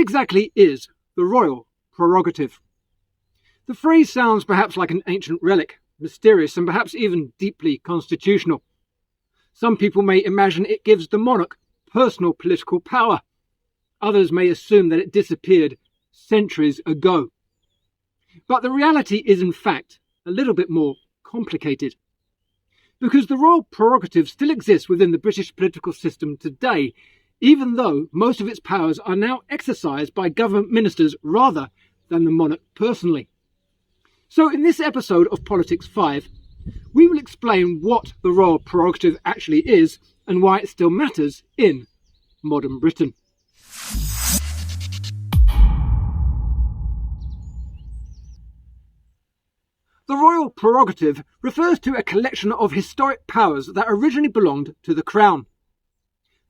exactly is the royal prerogative? The phrase sounds perhaps like an ancient relic, mysterious and perhaps even deeply constitutional. Some people may imagine it gives the monarch personal political power. Others may assume that it disappeared centuries ago. But the reality is, in fact, a little bit more complicated. Because the royal prerogative still exists within the British political system today, even though most of its powers are now exercised by government ministers rather than the monarch personally. So in this episode of Politics 5, we will explain what the royal prerogative actually is and why it still matters in modern Britain. The royal prerogative refers to a collection of historic powers that originally belonged to the Crown.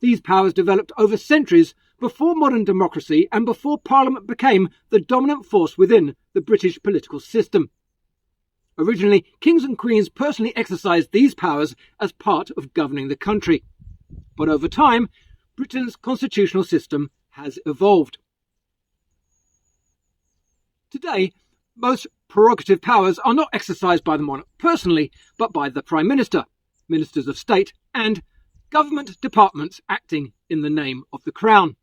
These powers developed over centuries before modern democracy and before Parliament became the dominant force within the British political system. Originally, kings and queens personally exercised these powers as part of governing the country. But over time, Britain's constitutional system has evolved. Today, most prerogative powers are not exercised by the monarch personally, but by the Prime Minister, Ministers of State, and government departments acting in the name of the Crown.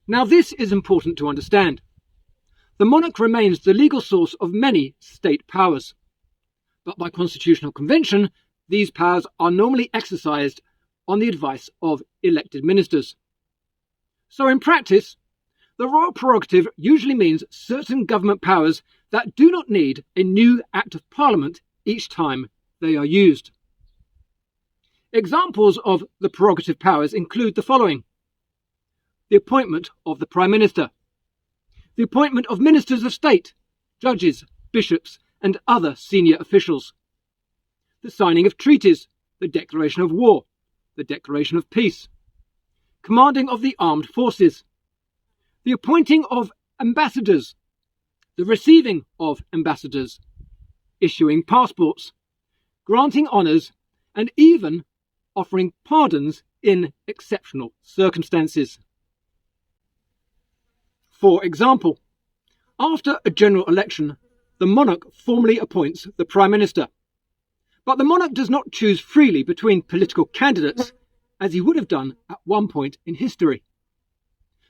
Now, this is important to understand. The monarch remains the legal source of many state powers, but by constitutional convention, these powers are normally exercised on the advice of elected ministers. So in practice, the royal prerogative usually means certain government powers that do not need a new Act of Parliament each time they are used. Examples of the prerogative powers include the following: the appointment of the Prime Minister, the appointment of ministers of state, judges, bishops, and other senior officials, the signing of treaties, the declaration of war, the declaration of peace, commanding of the armed forces, the appointing of ambassadors, the receiving of ambassadors, issuing passports, granting honours, and even offering pardons in exceptional circumstances. For example, after a general election, the monarch formally appoints the Prime Minister. But the monarch does not choose freely between political candidates, as he would have done at one point in history.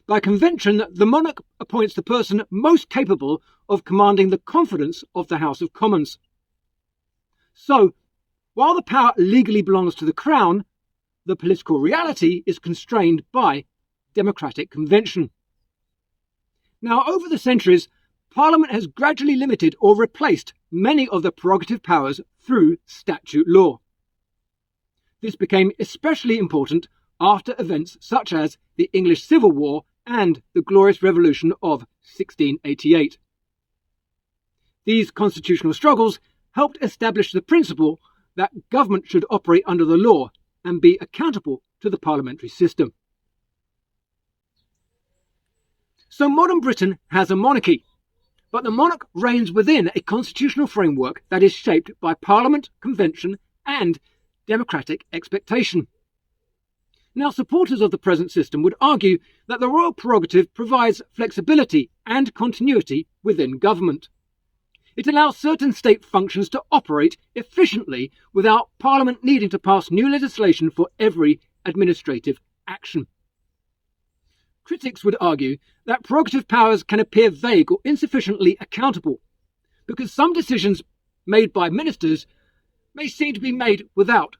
By convention, the monarch appoints the person most capable of commanding the confidence of the House of Commons. So, while the power legally belongs to the Crown, the political reality is constrained by democratic convention. Now, over the centuries, Parliament has gradually limited or replaced many of the prerogative powers through statute law. This became especially important after events such as the English Civil War and the Glorious Revolution of 1688. These constitutional struggles helped establish the principle that government should operate under the law and be accountable to the parliamentary system. So modern Britain has a monarchy, but the monarch reigns within a constitutional framework that is shaped by Parliament, convention, and democratic expectation. Now, supporters of the present system would argue that the royal prerogative provides flexibility and continuity within government. It allows certain state functions to operate efficiently without Parliament needing to pass new legislation for every administrative action. Critics would argue that prerogative powers can appear vague or insufficiently accountable, because some decisions made by ministers may seem to be made without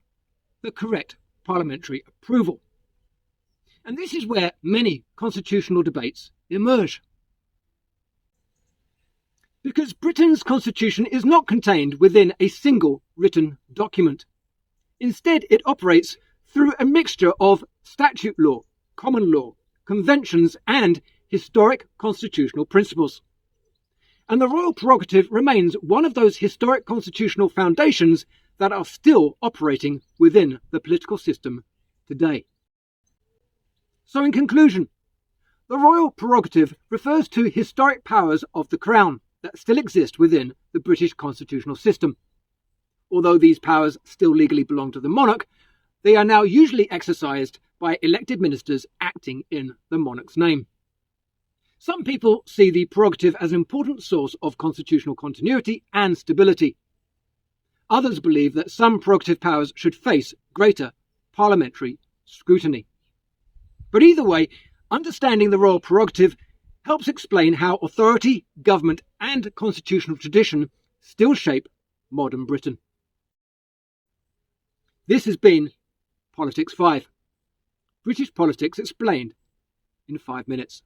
the correct parliamentary approval. And this is where many constitutional debates emerge. Because Britain's constitution is not contained within a single written document. Instead, it operates through a mixture of statute law, common law, conventions, and historic constitutional principles. And the royal prerogative remains one of those historic constitutional foundations that are still operating within the political system today. So in conclusion, the royal prerogative refers to historic powers of the Crown that still exist within the British constitutional system. Although these powers still legally belong to the monarch, they are now usually exercised by elected ministers acting in the monarch's name. Some people see the prerogative as an important source of constitutional continuity and stability. Others believe that some prerogative powers should face greater parliamentary scrutiny. But either way, understanding the royal prerogative helps explain how authority, government, and constitutional tradition still shape modern Britain. This has been Politics 5. British politics explained in 5 minutes.